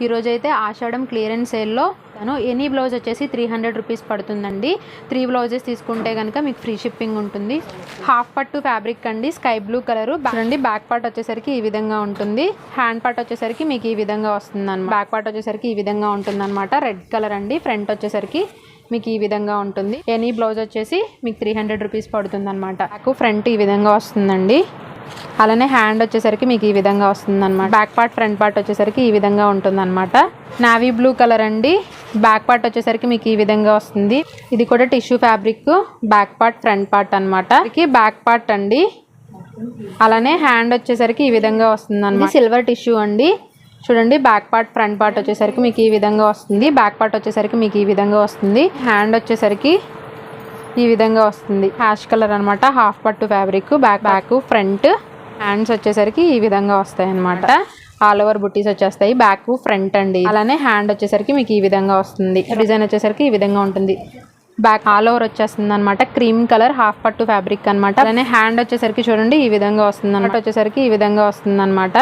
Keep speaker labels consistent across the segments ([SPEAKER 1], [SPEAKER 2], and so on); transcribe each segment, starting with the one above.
[SPEAKER 1] ఈరోజైతే ఆషాఢం క్లియరెన్స్ సేల్లో any blouse వచ్చేసి 300 రూపీస్ పడుతుందండి. 3 బ్లౌజెస్ తీసుకుంటే కనుక మీకు ఫ్రీ షిప్పింగ్ ఉంటుంది. హాఫ్ పట్టు ఫ్యాబ్రిక్ అండి, స్కై బ్లూ కలర్ చూడండి. బ్యాక్ పార్ట్ వచ్చేసరికి ఈ విధంగా ఉంటుంది. హ్యాండ్ పార్ట్ వచ్చేసరికి మీకు ఈ విధంగా వస్తుంది అన్నమాట. బ్యాక్ పార్ట్ వచ్చేసరికి ఈ విధంగా ఉంటుంది అనమాట. రెడ్ కలర్ అండి. ఫ్రంట్ వచ్చేసరికి మీకు ఈ విధంగా ఉంటుంది. ఎనీ బ్లౌజ్ వచ్చేసి మీకు 300 రూపీస్ పడుతుంది అనమాట. బ్యాక్ ఫ్రంట్ ఈ విధంగా వస్తుందండి. అలానే హ్యాండ్ వచ్చేసరికి మీకు ఈ విధంగా వస్తుంది అనమాట. బ్యాక్ పార్ట్ ఫ్రంట్ పార్ట్ వచ్చేసరికి ఈ విధంగా ఉంటుంది అనమాట. నావీ బ్లూ కలర్ అండి. బ్యాక్ పార్ట్ వచ్చేసరికి మీకు ఈ విధంగా వస్తుంది. ఇది కూడా tissue fabric. Back part front part అనమాట. బ్యాక్ పార్ట్ అండి. అలానే హ్యాండ్ వచ్చేసరికి ఈ విధంగా వస్తుంది అనమాట. సిల్వర్ టిష్యూ అండి. చూడండి, బ్యాక్ పార్ట్ ఫ్రంట్ పార్ట్ వచ్చేసరికి మీకు ఈ విధంగా వస్తుంది. బ్యాక్ పార్ట్ వచ్చేసరికి మీకు ఈ విధంగా వస్తుంది. హ్యాండ్ వచ్చేసరికి ఈ విధంగా వస్తుంది. హ్యాష్ కలర్ అనమాట. హాఫ్ పట్టు ఫ్యాబ్రిక్. బ్యాక్ ఫ్రంట్ హ్యాండ్స్ వచ్చేసరికి ఈ విధంగా వస్తాయి అనమాట. ఆల్ ఓవర్ బుట్టీస్ వచ్చేస్తాయి. బ్యాక్ ఫ్రంట్ అండి. అలానే హ్యాండ్ వచ్చేసరికి మీకు ఈ విధంగా వస్తుంది. డిజైన్ వచ్చేసరికి ఈ విధంగా ఉంటుంది. బ్యాక్ ఆల్ ఓవర్ వచ్చేస్తుంది అనమాట. క్రీమ్ కలర్ హాఫ్ పట్టు ఫ్యాబ్రిక్ అనమాట. అలానే హ్యాండ్ వచ్చేసరికి చూడండి ఈ విధంగా వస్తుంది అనమాట. వచ్చేసరికి ఈ విధంగా వస్తుంది అనమాట.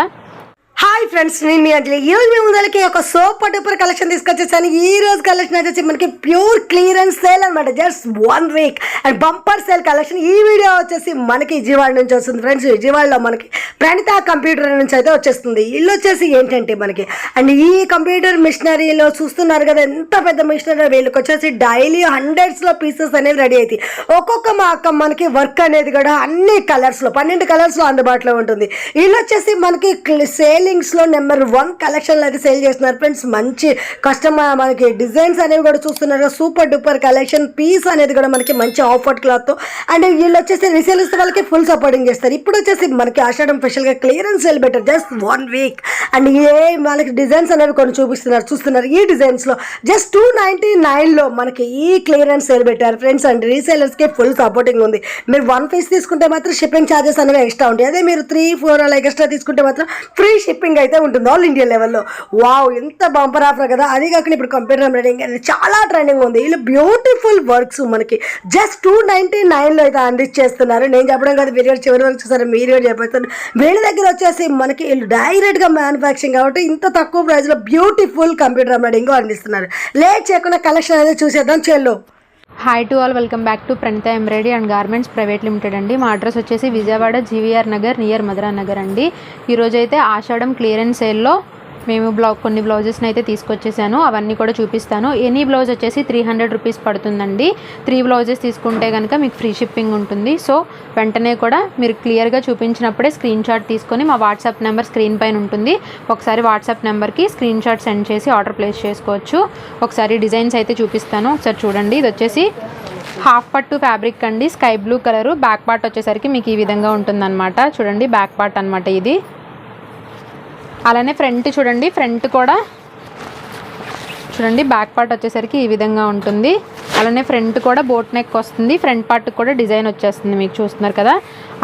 [SPEAKER 2] హాయ్ ఫ్రెండ్స్, నేను మీ అంజలి. ఈరోజు మీ ముందరికి ఒక సూపర్ డూపర్ కలెక్షన్ తీసుకొచ్చేసాను. ఈ రోజు కలెక్షన్ వచ్చేసి మనకి ప్యూర్ క్లియరెన్స్ సేల్ అనమాట. Just 1 week and bumper sale collection. ఈ వీడియో వచ్చేసి మనకి విజయవాడ నుంచి వస్తుంది ఫ్రెండ్స్. విజయవాడలో మనకి ప్రణిత కంప్యూటర్ నుంచి అయితే వచ్చేస్తుంది. ఇల్లు వచ్చేసి ఏంటంటే మనకి అండ్ ఈ కంప్యూటర్ మిషనరీలో చూస్తున్నారు కదా, ఎంత పెద్ద మిషనరీ. వీళ్ళకి వచ్చేసి డైలీ హండ్రెడ్స్లో పీసెస్ అనేవి రెడీ అవుతాయి. ఒక్కొక్క మనకి వర్క్ అనేది కూడా అన్ని కలర్స్లో 12 కలర్స్లో అందుబాటులో ఉంటుంది. ఇల్లు వచ్చేసి మనకి సేలింగ్స్లో నెంబర్ 1 కలెక్షన్లు అయితే సేల్ చేస్తున్నారు ఫ్రెండ్స్. మంచి కస్టమర్ మనకి డిజైన్స్ అనేవి కూడా చూస్తున్నారు. Super duper collection. పీస్ అనేది కూడా మనకి మంచి ఆఫర్ క్లాత్తో అండ్ వీళ్ళు వచ్చేసి రీసేల్స్ వాళ్ళకి ఫుల్ సపోర్టింగ్ చేస్తారు. ఇప్పుడు వచ్చేసి మనకి ఆషాఢం స్పెషల్గా క్లియరెన్స్ సేల్ పెట్టారు. జస్ట్ 1 వీక్ అండ్ మనకి డిజైన్స్ అనేవి కొన్ని చూస్తున్నారు. ఈ డిజైన్స్లో జస్ట్ 299లో మనకి ఈ క్లియరెన్స్ సేల్ పెట్టారు ఫ్రెండ్స్. అండ్ రీసేలర్స్కి ఫుల్ సపోర్టింగ్ ఉంది. మీరు 1 పీస్ తీసుకుంటే మాత్రం షిప్పింగ్ ఛార్జెస్ అనేవి ఎక్స్ట్రా ఉంటాయి. అదే మీరు 3-4 అలా ఎక్స్ట్రా తీసుకుంటే మాత్రం ఫ్రీ షిప్పింగ్ అయితే ఉంటుంది ఆల్ ఇండియా లెవెల్లో. వావ్, ఎంత బంపర్ ఆఫర్ కదా. అది కాకుండా ఇప్పుడు కంప్యూటర్ ఎంబ్రాయిడరింగ్ అనేది చాలా ట్రెండింగ్ ఉంది. వీళ్ళు బ్యూటిఫుల్ వర్క్స్ మనకి జస్ట్ 299లో అయితే అందించేస్తున్నారు. నేను చెప్పడం కాదు, వీడియో చివరి వరకు చూసారు, మీరు చెప్పేస్తారు. వీళ్ళ దగ్గర వచ్చేసి మనకి వీళ్ళు డైరెక్ట్గా మ్యానుఫ్యాక్చరింగ్ కాబట్టి ఇంత తక్కువ ప్రైస్లో బ్యూటిఫుల్ కంప్యూటర్ ఎంబ్రాయిడరింగ్ అందిస్తున్నారు. లేట్ చేయకుండా కలెక్షన్ అనేది చూసేద్దాం. చెల్లో
[SPEAKER 1] hi to all, welcome back to Pranitha embroidery and garments private limited అండి. మా అడ్రస్ వచ్చేసి విజయవాడ జీవీఆర్ నగర్ నియర్ మధురా నగర్ అండి. ఈరోజైతే ఆషాఢం క్లియరెన్స్ సేల్లో మేము కొన్ని బ్లౌజెస్ని అయితే తీసుకొచ్చేసాను. అవన్నీ కూడా చూపిస్తాను. ఎనీ బ్లౌజ్ వచ్చేసి 300 రూపీస్ పడుతుందండి. 3 బ్లౌజెస్ తీసుకుంటే కనుక మీకు ఫ్రీ షిప్పింగ్ ఉంటుంది. సో వెంటనే కూడా మీరు క్లియర్గా చూపించినప్పుడే స్క్రీన్ షాట్ తీసుకొని మా వాట్సాప్ నెంబర్ స్క్రీన్ పైన ఉంటుంది. ఒకసారి వాట్సాప్ నెంబర్కి స్క్రీన్ షాట్ సెండ్ చేసి ఆర్డర్ ప్లేస్ చేసుకోవచ్చు. ఒకసారి డిజైన్స్ అయితే చూపిస్తాను, ఒకసారి చూడండి. ఇది వచ్చేసి హాఫ్ పట్టు ఫ్యాబ్రిక్ అండి, sky blue colour. Back part వచ్చేసరికి మీకు ఈ విధంగా ఉంటుందన్నమాట. చూడండి, బ్యాక్ పార్ట్ అనమాట ఇది. అలానే ఫ్రంట్ చూడండి, ఫ్రంట్ కూడా చూడండి, బ్యాక్ పార్ట్ వచ్చేసరికి ఈ విధంగా ఉంటుంది. అలానే ఫ్రంట్ కూడా బోట్ నెక్ వస్తుంది. ఫ్రంట్ పార్ట్ కూడా డిజైన్ వచ్చేస్తుంది, మీకు చూస్తున్నారు కదా.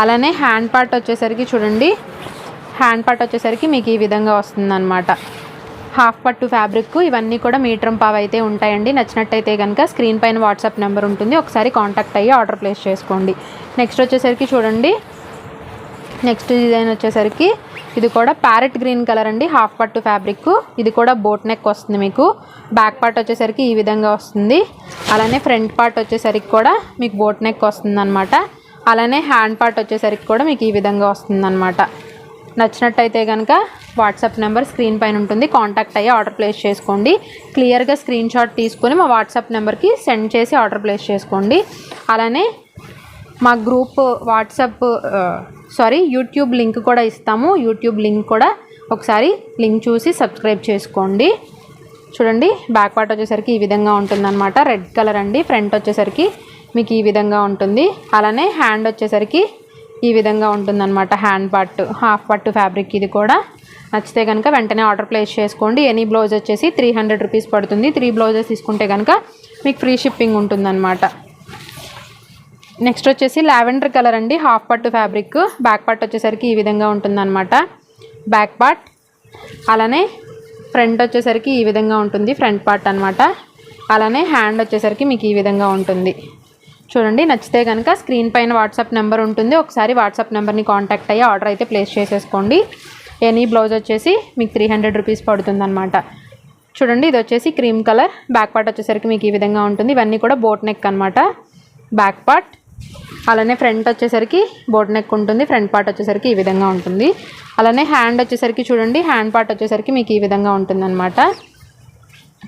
[SPEAKER 1] అలానే హ్యాండ్ పార్ట్ వచ్చేసరికి చూడండి, హ్యాండ్ పార్ట్ వచ్చేసరికి మీకు ఈ విధంగా వస్తుంది అనమాట. హాఫ్ పట్టు ఫ్యాబ్రిక్. ఇవన్నీ కూడా మీటర్ పావు అయితే ఉంటాయండి. నచ్చినట్టయితే కనుక స్క్రీన్ పైన వాట్సాప్ నెంబర్ ఉంటుంది, ఒకసారి కాంటాక్ట్ అయ్యి ఆర్డర్ ప్లేస్ చేసుకోండి. నెక్స్ట్ వచ్చేసరికి చూడండి, నెక్స్ట్ డిజైన్ వచ్చేసరికి ఇది కూడా ప్యారెట్ గ్రీన్ కలర్ అండి. హాఫ్ పట్టు ఫ్యాబ్రిక్. ఇది కూడా బోట్ నెక్ వస్తుంది మీకు. బ్యాక్ పార్ట్ వచ్చేసరికి ఈ విధంగా వస్తుంది. అలానే ఫ్రంట్ పార్ట్ వచ్చేసరికి కూడా మీకు బోట్ నెక్ వస్తుంది అనమాట. అలానే హ్యాండ్ పార్ట్ వచ్చేసరికి కూడా మీకు ఈ విధంగా వస్తుంది అనమాట. నచ్చినట్టయితే కనుక వాట్సాప్ నెంబర్ స్క్రీన్ పైన ఉంటుంది, కాంటాక్ట్ అయ్యి ఆర్డర్ ప్లేస్ చేసుకోండి. క్లియర్గా స్క్రీన్ షాట్ తీసుకొని మా వాట్సాప్ నెంబర్కి సెండ్ చేసి ఆర్డర్ ప్లేస్ చేసుకోండి. అలానే మా గ్రూప్ యూట్యూబ్ లింక్ కూడా ఇస్తాము. యూట్యూబ్ లింక్ కూడా ఒకసారి లింక్ చూసి సబ్స్క్రైబ్ చేసుకోండి. చూడండి, బ్యాక్ పార్ట్ వచ్చేసరికి ఈ విధంగా ఉంటుందన్నమాట. రెడ్ కలర్ అండి. ఫ్రంట్ వచ్చేసరికి మీకు ఈ విధంగా ఉంటుంది. అలానే హ్యాండ్ వచ్చేసరికి ఈ విధంగా ఉంటుందన్నమాట. హ్యాండ్ పార్ట్ హాఫ్ పట్టు ఫ్యాబ్రిక్. ఇది కూడా నచ్చితే కనుక వెంటనే ఆర్డర్ ప్లేస్ చేసుకోండి. ఎనీ బ్లౌజ్ వచ్చేసి 300 రూపీస్ పడుతుంది. 3 బ్లౌజెస్ తీసుకుంటే కనుక మీకు ఫ్రీ షిప్పింగ్ ఉంటుందన్నమాట. నెక్స్ట్ వచ్చేసి లావెండర్ కలర్ అండి. హాఫ్ పట్టు ఫ్యాబ్రిక్. బ్యాక్ పార్ట్ వచ్చేసరికి ఈ విధంగా ఉంటుందన్నమాట. Back part. అలానే ఫ్రంట్ వచ్చేసరికి ఈ విధంగా ఉంటుంది, ఫ్రంట్ పార్ట్ అనమాట. అలానే హ్యాండ్ వచ్చేసరికి మీకు ఈ విధంగా ఉంటుంది. చూడండి, నచ్చితే కనుక స్క్రీన్ పైన వాట్సాప్ నెంబర్ ఉంటుంది, ఒకసారి వాట్సాప్ నెంబర్ని కాంటాక్ట్ అయ్యి ఆర్డర్ అయితే ప్లేస్ చేసేసుకోండి. ఎనీ బ్లౌజ్ వచ్చేసి మీకు 300 రూపీస్ పడుతుంది అనమాట. చూడండి ఇది వచ్చేసి క్రీమ్ కలర్. బ్యాక్ పార్ట్ వచ్చేసరికి మీకు ఈ విధంగా ఉంటుంది. ఇవన్నీ కూడా బోట్ నెక్ అనమాట. బ్యాక్ పార్ట్ అలానే ఫ్రంట్ వచ్చేసరికి బోట్ నెక్ ఉంటుంది. ఫ్రంట్ పార్ట్ వచ్చేసరికి ఈ విధంగా ఉంటుంది. అలానే హ్యాండ్ వచ్చేసరికి చూడండి, హ్యాండ్ పార్ట్ వచ్చేసరికి మీకు ఈ విధంగా ఉంటుందన్నమాట.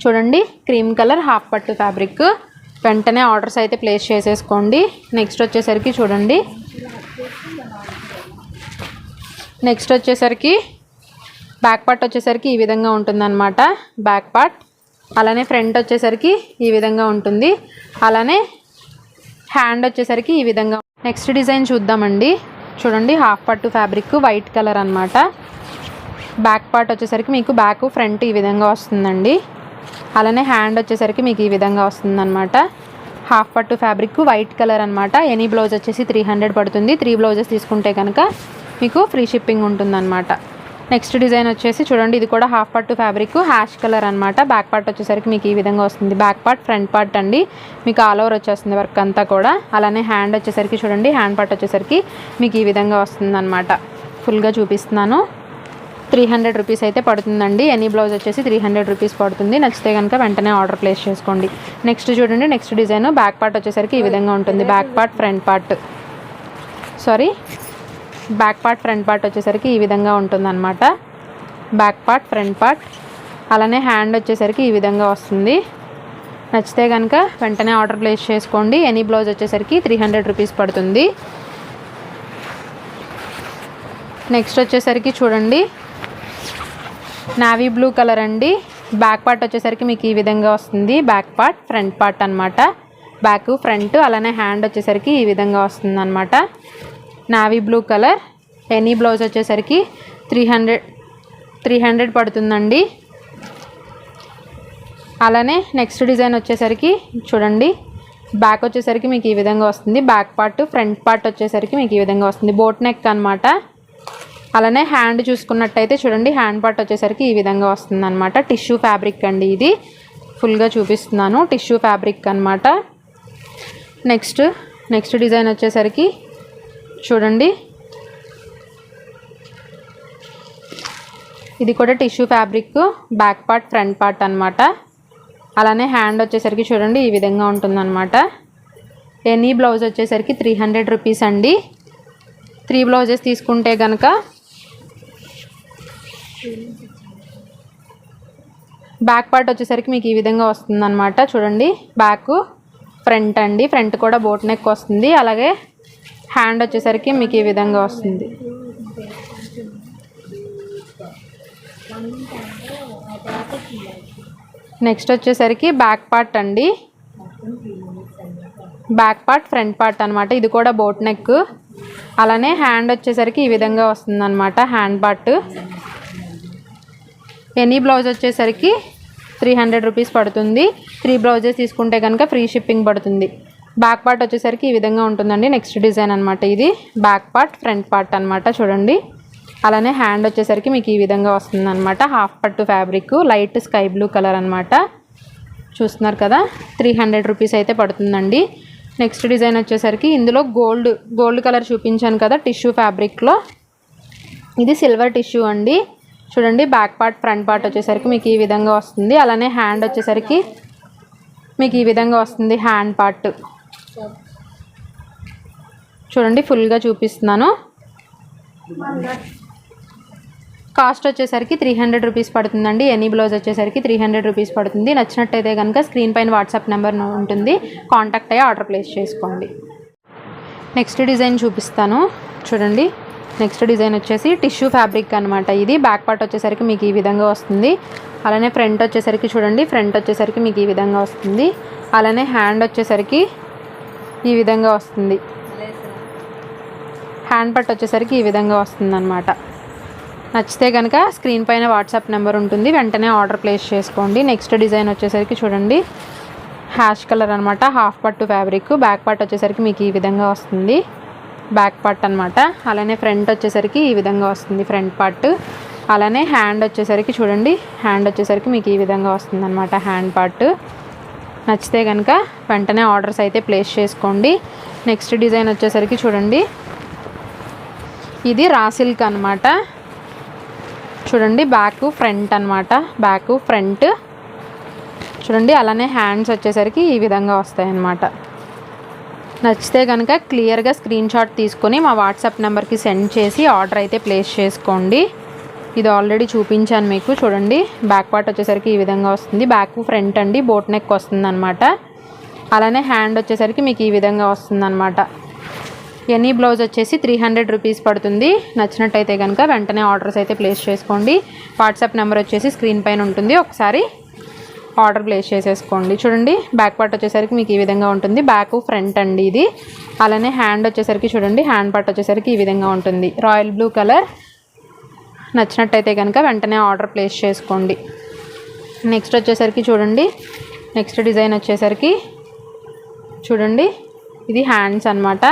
[SPEAKER 1] చూడండి క్రీమ్ కలర్ హాఫ్ పట్టు ఫ్యాబ్రిక్. వెంటనే ఆర్డర్స్ అయితే ప్లేస్ చేసేసుకోండి. నెక్స్ట్ వచ్చేసరికి చూడండి, నెక్స్ట్ వచ్చేసరికి బ్యాక్ పార్ట్ వచ్చేసరికి ఈ విధంగా ఉంటుందన్నమాట. బ్యాక్ పార్ట్ అలానే ఫ్రంట్ వచ్చేసరికి ఈ విధంగా ఉంటుంది. అలానే హ్యాండ్ వచ్చేసరికి ఈ విధంగా. నెక్స్ట్ డిజైన్ చూద్దామండి. చూడండి హాఫ్ పట్టు ఫ్యాబ్రిక్ వైట్ కలర్ అనమాట. బ్యాక్ పార్ట్ వచ్చేసరికి మీకు బ్యాక్ ఫ్రంట్ ఈ విధంగా వస్తుందండి. అలానే హ్యాండ్ వచ్చేసరికి మీకు ఈ విధంగా వస్తుందన్నమాట. హాఫ్ పట్టు ఫ్యాబ్రిక్ వైట్ కలర్ అనమాట. ఎనీ బ్లౌజ్ వచ్చేసి 300 పడుతుంది. 3 బ్లౌజెస్ తీసుకుంటే కనుక మీకు ఫ్రీ షిప్పింగ్ ఉంటుందన్నమాట. నెక్స్ట్ డిజైన్ వచ్చేసి చూడండి, ఇది కూడా హాఫ్ పట్టు ఫ్యాబ్రిక్ హ్యాష్ కలర్ అనమాట. బ్యాక్ పార్ట్ వచ్చేసరికి మీకు ఈ విధంగా వస్తుంది. బ్యాక్ పార్ట్ ఫ్రంట్ పార్ట్ అండి, మీకు ఆల్ ఓవర్ వచ్చేస్తుంది వర్క్ అంతా కూడా. అలానే హ్యాండ్ వచ్చేసరికి చూడండి, హ్యాండ్ పార్ట్ వచ్చేసరికి మీకు ఈ విధంగా వస్తుంది అనమాట. ఫుల్గా చూపిస్తున్నాను. 300 రూపీస్ అయితే పడుతుందండి. ఎనీ బ్లౌజ్ వచ్చేసి 300 రూపీస్ పడుతుంది. నచ్చితే కనుక వెంటనే ఆర్డర్ ప్లేస్ చేసుకోండి. నెక్స్ట్ చూడండి, నెక్స్ట్ డిజైన్ బ్యాక్ పార్ట్ వచ్చేసరికి ఈ విధంగా ఉంటుంది. Back part front part back part front part వచ్చేసరికి ఈ విధంగా ఉంటుందన్నమాట. బ్యాక్ పార్ట్ ఫ్రంట్ పార్ట్ అలానే హ్యాండ్ వచ్చేసరికి ఈ విధంగా వస్తుంది. నచ్చితే కనుక వెంటనే ఆర్డర్ ప్లేస్ చేసుకోండి. ఎనీ బ్లౌజ్ వచ్చేసరికి 300 రూపీస్ పడుతుంది. నెక్స్ట్ వచ్చేసరికి చూడండి, నావీ బ్లూ కలర్ అండి. బ్యాక్ పార్ట్ వచ్చేసరికి మీకు ఈ విధంగా వస్తుంది. బ్యాక్ పార్ట్ ఫ్రంట్ పార్ట్ అనమాట. బ్యాక్ ఫ్రంట్ అలానే హ్యాండ్ వచ్చేసరికి ఈ విధంగా వస్తుంది అనమాట. Navy blue colour. Any blouse వచ్చేసరికి 300 పడుతుందండి. అలానే నెక్స్ట్ డిజైన్ వచ్చేసరికి చూడండి, బ్యాక్ వచ్చేసరికి మీకు ఈ విధంగా వస్తుంది. బ్యాక్ పార్ట్ ఫ్రంట్ పార్ట్ వచ్చేసరికి మీకు ఈ విధంగా వస్తుంది. బోట్ నెక్ అనమాట. అలానే హ్యాండ్ చూసుకున్నట్టయితే చూడండి, హ్యాండ్ పార్ట్ వచ్చేసరికి ఈ విధంగా వస్తుంది అనమాట. టిష్యూ ఫ్యాబ్రిక్ అండి, ఇది ఫుల్గా చూపిస్తున్నాను. టిష్యూ ఫ్యాబ్రిక్ అనమాట. నెక్స్ట్ డిజైన్ వచ్చేసరికి చూడండి, ఇది కూడా tissue fabric. Back part front part అనమాట. అలానే హ్యాండ్ వచ్చేసరికి చూడండి ఈ విధంగా ఉంటుందన్నమాట. ఎనీ బ్లౌజ్ వచ్చేసరికి 300 రూపీస్ అండి. 3 బ్లౌజెస్ తీసుకుంటే కనుక బ్యాక్ పార్ట్ వచ్చేసరికి మీకు ఈ విధంగా వస్తుందన్నమాట. చూడండి బ్యాక్ ఫ్రంట్ అండి, ఫ్రంట్ కూడా బోట్ నెక్ వస్తుంది. అలాగే హ్యాండ్ వచ్చేసరికి మీకు ఈ విధంగా వస్తుంది. నెక్స్ట్ వచ్చేసరికి బ్యాక్ పార్ట్ అండి. బ్యాక్ పార్ట్ ఫ్రంట్ పార్ట్ అనమాట. ఇది కూడా బోట్ నెక్. అలానే హ్యాండ్ వచ్చేసరికి ఈ విధంగా వస్తుంది అనమాట. Hand part. ఎనీ బ్లౌజ్ వచ్చేసరికి 300 రూపీస్ పడుతుంది. 3 బ్లౌజెస్ తీసుకుంటే కనుక ఫ్రీ షిప్పింగ్ పడుతుంది. బ్యాక్ పార్ట్ వచ్చేసరికి ఈ విధంగా ఉంటుందండి. నెక్స్ట్ డిజైన్ అనమాట. ఇది బ్యాక్ పార్ట్ ఫ్రంట్ పార్ట్ అనమాట. చూడండి. అలానే హ్యాండ్ వచ్చేసరికి మీకు ఈ విధంగా వస్తుంది అనమాట. హాఫ్ పట్టు fabric light sky blue colour అనమాట. చూస్తున్నారు కదా, 300 రూపీస్ అయితే పడుతుందండి. నెక్స్ట్ డిజైన్ వచ్చేసరికి ఇందులో గోల్డ్ కలర్ చూపించాను కదా టిష్యూ ఫ్యాబ్రిక్లో, ఇది సిల్వర్ టిష్యూ అండి. చూడండి బ్యాక్ పార్ట్ ఫ్రంట్ పార్ట్ వచ్చేసరికి మీకు ఈ విధంగా వస్తుంది. అలానే హ్యాండ్ వచ్చేసరికి మీకు ఈ విధంగా వస్తుంది. హ్యాండ్ పార్ట్ చూడండి, ఫుల్గా చూపిస్తున్నాను. కాస్ట్ వచ్చేసరికి 300 రూపీస్ పడుతుందండి. ఎనీ బ్లౌజ్ వచ్చేసరికి 300 రూపీస్ పడుతుంది. నచ్చినట్టయితే కనుక స్క్రీన్ పైన వాట్సాప్ నెంబర్ ఉంటుంది, కాంటాక్ట్ అయ్యి ఆర్డర్ ప్లేస్ చేసుకోండి. నెక్స్ట్ డిజైన్ చూపిస్తాను. చూడండి, నెక్స్ట్ డిజైన్ వచ్చేసి టిష్యూ ఫ్యాబ్రిక్ అనమాట. ఇది బ్యాక్ పార్ట్ వచ్చేసరికి మీకు ఈ విధంగా వస్తుంది. అలానే ఫ్రంట్ వచ్చేసరికి చూడండి, ఫ్రంట్ వచ్చేసరికి మీకు ఈ విధంగా వస్తుంది. అలానే హ్యాండ్ వచ్చేసరికి ఈ విధంగా వస్తుంది. హ్యాండ్ పార్ట్ వచ్చేసరికి ఈ విధంగా వస్తుంది అనమాట. నచ్చితే కనుక స్క్రీన్ పైన వాట్సాప్ నెంబర్ ఉంటుంది, వెంటనే ఆర్డర్ ప్లేస్ చేసుకోండి. నెక్స్ట్ డిజైన్ వచ్చేసరికి చూడండి, హ్యాష్ కలర్ అనమాట. హాఫ్ పట్టు ఫ్యాబ్రిక్. బ్యాక్ పార్ట్ వచ్చేసరికి మీకు ఈ విధంగా వస్తుంది. బ్యాక్ పార్ట్ అనమాట. అలానే ఫ్రంట్ వచ్చేసరికి ఈ విధంగా వస్తుంది ఫ్రంట్ పార్ట్. అలానే హ్యాండ్ వచ్చేసరికి చూడండి, హ్యాండ్ వచ్చేసరికి మీకు ఈ విధంగా వస్తుంది అనమాట హ్యాండ్ పార్ట్. నచ్చితే కనుక వెంటనే ఆర్డర్స్ అయితే ప్లేస్ చేసుకోండి. నెక్స్ట్ డిజైన్ వచ్చేసరికి చూడండి, ఇది రా సిల్క్ అనమాట. చూడండి బ్యాక్ ఫ్రంట్ అనమాట. బ్యాక్ ఫ్రంట్ చూడండి. అలానే హ్యాండ్స్ వచ్చేసరికి ఈ విధంగా వస్తాయి అన్నమాట. నచ్చితే కనుక క్లియర్గా స్క్రీన్ షాట్ తీసుకొని మా వాట్సాప్ నెంబర్కి సెండ్ చేసి ఆర్డర్ అయితే ప్లేస్ చేసుకోండి. ఇది ఆల్రెడీ చూపించాను మీకు. చూడండి బ్యాక్ పార్ట్ వచ్చేసరికి ఈ విధంగా వస్తుంది. బ్యాక్ ఫ్రంట్ అండి, బోట్ నెక్ వస్తుంది అనమాట. అలానే హ్యాండ్ వచ్చేసరికి మీకు ఈ విధంగా వస్తుంది అనమాట. ఎనీ బ్లౌజ్ వచ్చేసి 300 రూపీస్ పడుతుంది. నచ్చినట్టయితే కనుక వెంటనే ఆర్డర్స్ అయితే ప్లేస్ చేసుకోండి. వాట్సాప్ నెంబర్ వచ్చేసి స్క్రీన్ పైన ఉంటుంది, ఒకసారి ఆర్డర్ ప్లేస్ చేసేసుకోండి. చూడండి బ్యాక్ పార్ట్ వచ్చేసరికి మీకు ఈ విధంగా ఉంటుంది. బ్యాక్ ఫ్రంట్ అండి ఇది. అలానే హ్యాండ్ వచ్చేసరికి చూడండి, హ్యాండ్ పార్ట్ వచ్చేసరికి ఈ విధంగా ఉంటుంది. Royal blue colour. నచ్చినట్టయితే కనుక వెంటనే ఆర్డర్ ప్లేస్ చేసుకోండి. నెక్స్ట్ వచ్చేసరికి చూడండి, నెక్స్ట్ డిజైన్ వచ్చేసరికి చూడండి, ఇది హ్యాండ్స్ అన్నమాట.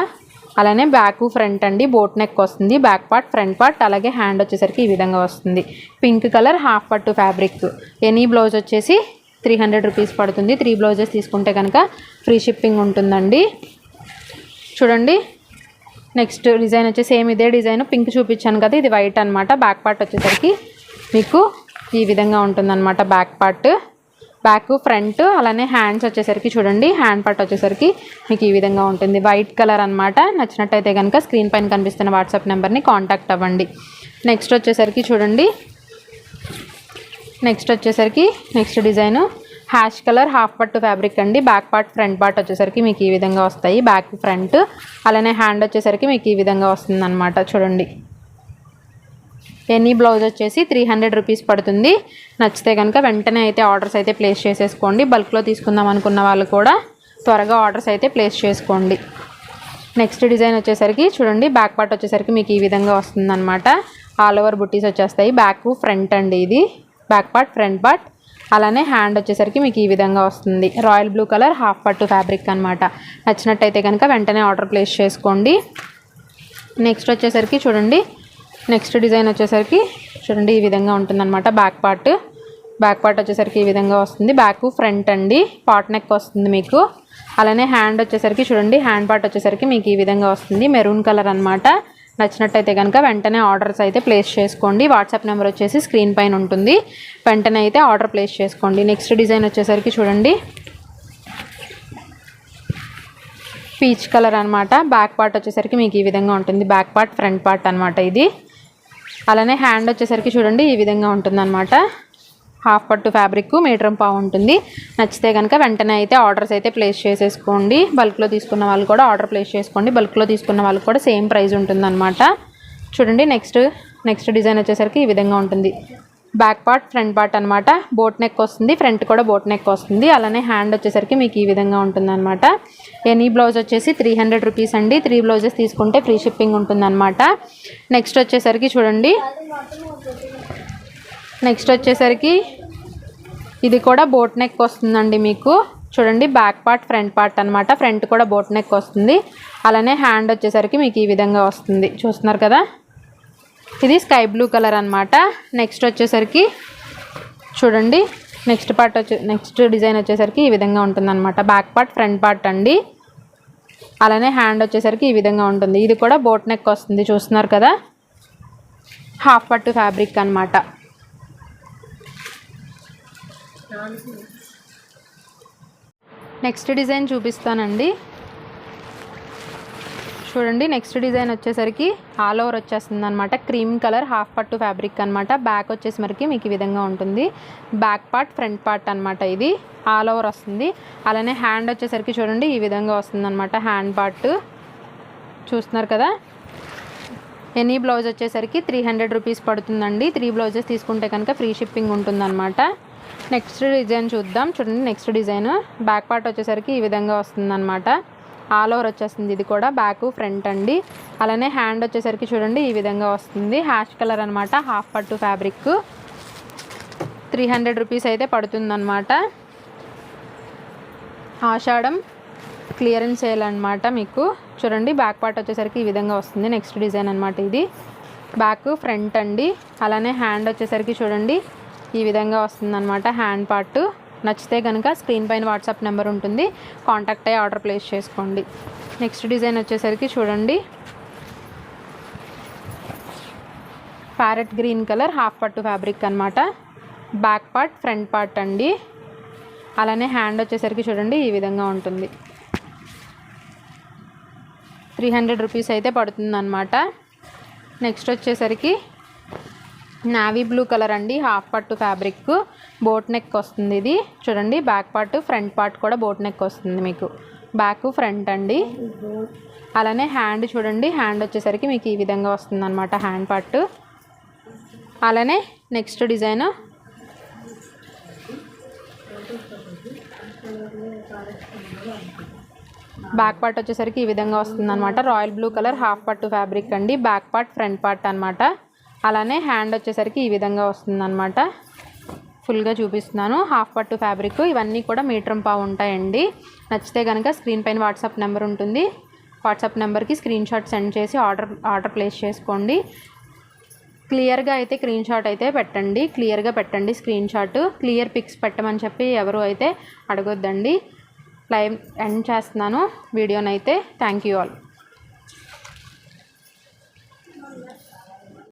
[SPEAKER 1] అలానే బ్యాక్ ఫ్రంట్ అండి, బోట్ నెక్ వస్తుంది. బ్యాక్ పార్ట్, ఫ్రంట్ పార్ట్, అలాగే హ్యాండ్ వచ్చేసరికి ఈ విధంగా వస్తుంది. పింక్ కలర్ హాఫ్ పట్టు ఫ్యాబ్రిక్. ఎనీ బ్లౌజ్ వచ్చేసి 300 రూపీస్ పడుతుంది. 3 బ్లౌజెస్ తీసుకుంటే కనుక ఫ్రీ షిప్పింగ్ ఉంటుందండి. చూడండి నెక్స్ట్ డిజైన్ వచ్చి సేమ్ ఇదే డిజైన్ పింక్ చూపించాను కదా, ఇది వైట్ అనమాట. బ్యాక్ పార్ట్ వచ్చేసరికి మీకు ఈ విధంగా ఉంటుందన్నమాట. బ్యాక్ పార్ట్, బ్యాక్ ఫ్రంట్, అలానే హ్యాండ్స్ వచ్చేసరికి చూడండి, హ్యాండ్ పార్ట్ వచ్చేసరికి మీకు ఈ విధంగా ఉంటుంది. వైట్ కలర్ అనమాట. నచ్చినట్టయితే కనుక స్క్రీన్ పైన కనిపిస్తున్న వాట్సాప్ నెంబర్ని కాంటాక్ట్ అవ్వండి. నెక్స్ట్ వచ్చేసరికి చూడండి, next design ash colour half పట్టు ఫ్యాబ్రిక్ అండి. బ్యాక్ పార్ట్, ఫ్రంట్ పార్ట్ వచ్చేసరికి మీకు ఈ విధంగా వస్తాయి. బ్యాక్ ఫ్రంట్, అలానే హ్యాండ్ వచ్చేసరికి మీకు ఈ విధంగా వస్తుంది అనమాట. చూడండి ఎనీ బ్లౌజ్ వచ్చేసి 300 రూపీస్ పడుతుంది. నచ్చితే కనుక వెంటనే అయితే ఆర్డర్స్ అయితే ప్లేస్ చేసేసుకోండి. బల్క్లో తీసుకుందాం అనుకున్న వాళ్ళు కూడా త్వరగా ఆర్డర్స్ అయితే ప్లేస్ చేసుకోండి. నెక్స్ట్ డిజైన్ వచ్చేసరికి చూడండి, బ్యాక్ పార్ట్ వచ్చేసరికి మీకు ఈ విధంగా వస్తుంది అనమాట. ఆల్ ఓవర్ బుట్టీస్ వచ్చేస్తాయి. బ్యాక్ ఫ్రంట్ అండి ఇది. బ్యాక్ పార్ట్, ఫ్రంట్ పార్ట్, అలానే హ్యాండ్ వచ్చేసరికి మీకు ఈ విధంగా వస్తుంది. రాయల్ బ్లూ కలర్ హాఫ్ పట్టు ఫ్యాబ్రిక్ అనమాట. నచ్చినట్టయితే కనుక వెంటనే ఆర్డర్ ప్లేస్ చేసుకోండి. నెక్స్ట్ వచ్చేసరికి చూడండి, నెక్స్ట్ డిజైన్ వచ్చేసరికి చూడండి ఈ విధంగా ఉంటుందన్నమాట. బ్యాక్ పార్ట్ వచ్చేసరికి ఈ విధంగా వస్తుంది. బ్యాక్ ఫ్రంట్ అండి, పాట్ నెక్ వస్తుంది మీకు. అలానే హ్యాండ్ వచ్చేసరికి చూడండి, హ్యాండ్ పార్ట్ వచ్చేసరికి మీకు ఈ విధంగా వస్తుంది. మెరూన్ కలర్ అనమాట. నచ్చినట్టయితే కనుక వెంటనే ఆర్డర్స్ అయితే ప్లేస్ చేసుకోండి. వాట్సాప్ నెంబర్ వచ్చేసి స్క్రీన్ పైన ఉంటుంది, వెంటనే అయితే ఆర్డర్ ప్లేస్ చేసుకోండి. నెక్స్ట్ డిజైన్ వచ్చేసరికి చూడండి, పీచ్ కలర్ అనమాట. బ్యాక్ పార్ట్ వచ్చేసరికి మీకు ఈ విధంగా ఉంటుంది. బ్యాక్ పార్ట్, ఫ్రంట్ పార్ట్ అనమాట ఇది. అలానే హ్యాండ్ వచ్చేసరికి చూడండి ఈ విధంగా ఉంటుంది అనమాట. హాఫ్ పట్టు ఫ్యాబ్రిక్, మీటర్ పావు ఉంటుంది. నచ్చితే కనుక వెంటనే అయితే ఆర్డర్స్ అయితే ప్లేస్ చేసేసుకోండి. బల్క్లో తీసుకున్న వాళ్ళు కూడా ఆర్డర్ ప్లేస్ చేసుకోండి. బల్క్లో తీసుకున్న వాళ్ళకి కూడా సేమ్ ప్రైస్ ఉంటుందన్నమాట. చూడండి నెక్స్ట్ డిజైన్ వచ్చేసరికి ఈ విధంగా ఉంటుంది. బ్యాక్ పార్ట్, ఫ్రంట్ పార్ట్ అనమాట. బోట్ నెక్ వస్తుంది, ఫ్రంట్ కూడా బోట్ నెక్ వస్తుంది. అలానే హ్యాండ్ వచ్చేసరికి మీకు ఈ విధంగా ఉంటుందన్నమాట. ఎనీ బ్లౌజ్ వచ్చేసి 300 రూపీస్ అండి. 3 బ్లౌజెస్ తీసుకుంటే ఫ్రీ షిప్పింగ్ ఉంటుందన్నమాట. నెక్స్ట్ వచ్చేసరికి చూడండి, నెక్స్ట్ వచ్చేసరికి ఇది కూడా బోట్ నెక్ వస్తుందండి మీకు. చూడండి బ్యాక్ పార్ట్, ఫ్రంట్ పార్ట్ అనమాట. ఫ్రంట్ కూడా బోట్ నెక్ వస్తుంది. అలానే హ్యాండ్ వచ్చేసరికి మీకు ఈ విధంగా వస్తుంది. చూస్తున్నారు కదా, ఇది స్కై బ్లూ కలర్ అనమాట. నెక్స్ట్ వచ్చేసరికి చూడండి, నెక్స్ట్ డిజైన్ వచ్చేసరికి ఈ విధంగా ఉంటుందన్నమాట. బ్యాక్ పార్ట్, ఫ్రంట్ పార్ట్ అండి. అలానే హ్యాండ్ వచ్చేసరికి ఈ విధంగా ఉంటుంది. ఇది కూడా బోట్ నెక్ వస్తుంది. చూస్తున్నారు కదా, హాఫ్ పట్టు ఫ్యాబ్రిక్ అనమాట. నెక్స్ట్ డిజైన్ చూపిస్తానండి. చూడండి నెక్స్ట్ డిజైన్ వచ్చేసరికి ఆల్ ఓవర్ వచ్చేస్తుంది అనమాట. క్రీమ్ కలర్ హాఫ్ పట్టు ఫ్యాబ్రిక్ అనమాట. బ్యాక్ వచ్చేసి మరికి మీకు ఈ విధంగా ఉంటుంది. బ్యాక్ పార్ట్, ఫ్రంట్ పార్ట్ అనమాట. ఇది ఆల్ ఓవర్ వస్తుంది. అలానే హ్యాండ్ వచ్చేసరికి చూడండి ఈ విధంగా వస్తుంది అనమాట. హ్యాండ్ పార్ట్ చూస్తున్నారు కదా. ఎనీ బ్లౌజ్ వచ్చేసరికి 300 రూపీస్ పడుతుందండి. 3 బ్లౌజెస్ తీసుకుంటే కనుక ఫ్రీ షిప్పింగ్ ఉంటుందన్నమాట. నెక్స్ట్ డిజైన్ చూద్దాం. చూడండి నెక్స్ట్ డిజైన్ బ్యాక్ పార్ట్ వచ్చేసరికి ఈ విధంగా వస్తుందన్నమాట. ఆల్ ఓవర్ వచ్చేస్తుంది. ఇది కూడా బ్యాక్, ఫ్రంట్ అండి. అలానే హ్యాండ్ వచ్చేసరికి చూడండి ఈ విధంగా వస్తుంది. హ్యాష్ కలర్ అనమాట. హాఫ్ పట్టు ఫ్యాబ్రిక్ 300 రూపీస్ అయితే పడుతుందన్నమాట. ఆషాఢం క్లియరెన్స్ సేల్ అనమాట మీకు. చూడండి బ్యాక్ పార్ట్ వచ్చేసరికి ఈ విధంగా వస్తుంది. నెక్స్ట్ డిజైన్ అనమాట. ఇది బ్యాక్, ఫ్రంట్ అండి. అలానే హ్యాండ్ వచ్చేసరికి చూడండి ఈ విధంగా వస్తుందన్నమాట. Hand part. నచ్చితే కనుక స్క్రీన్ పైన వాట్సాప్ నెంబర్ ఉంటుంది, కాంటాక్ట్ అయ్యి ఆర్డర్ ప్లేస్ చేసుకోండి. నెక్స్ట్ డిజైన్ వచ్చేసరికి చూడండి, ప్యారెట్ గ్రీన్ కలర్ హాఫ్ పట్టు ఫ్యాబ్రిక్ అనమాట. బ్యాక్ పార్ట్, ఫ్రంట్ పార్ట్ అండి. అలానే హ్యాండ్ వచ్చేసరికి చూడండి ఈ విధంగా ఉంటుంది. 300 రూపీస్ అయితే పడుతుందన్నమాట. నెక్స్ట్ వచ్చేసరికి నావీ బ్లూ కలర్ అండి, హాఫ్ పట్టు ఫ్యాబ్రిక్, బోట్ నెక్ వస్తుంది. ఇది చూడండి బ్యాక్ పార్ట్ ఫ్రంట్ పార్ట్ కూడా బోట్ నెక్ వస్తుంది మీకు, బ్యాక్ ఫ్రంట్ అండి. అలానే హ్యాండ్ చూడండి, హ్యాండ్ వచ్చేసరికి మీకు ఈ విధంగా వస్తుంది అనమాట హ్యాండ్ పార్ట్. అలానే నెక్స్ట్ డిజైన్ బ్యాక్ పార్ట్ వచ్చేసరికి ఈ విధంగా వస్తుంది అనమాట. రాయల్ బ్లూ కలర్ హాఫ్ పట్టు ఫ్యాబ్రిక్ అండి, బ్యాక్ పార్ట్ ఫ్రంట్ పార్ట్ అనమాట. అలానే హ్యాండ్ వచ్చేసరికి ఈ విధంగా వస్తుంది అనమాట. ఫుల్గా చూపిస్తున్నాను. హాఫ్ పట్టు ఫ్యాబ్రిక్, ఇవన్నీ కూడా మీటర్ పావు ఉంటాయండి. నచ్చితే కనుక స్క్రీన్ పైన వాట్సాప్ నెంబర్ ఉంటుంది, వాట్సాప్ నెంబర్కి స్క్రీన్ షాట్ సెండ్ చేసి ఆర్డర్ ప్లేస్ చేసుకోండి. క్లియర్గా అయితే స్క్రీన్ షాట్ అయితే పెట్టండి, క్లియర్గా పెట్టండి స్క్రీన్ షాట్. క్లియర్ పిక్స్ పెట్టమని చెప్పి ఎవరు అయితే అడగొద్దండి. లైవ్ ఎండ్ చేస్తున్నాను వీడియోనైతే. Thank you all.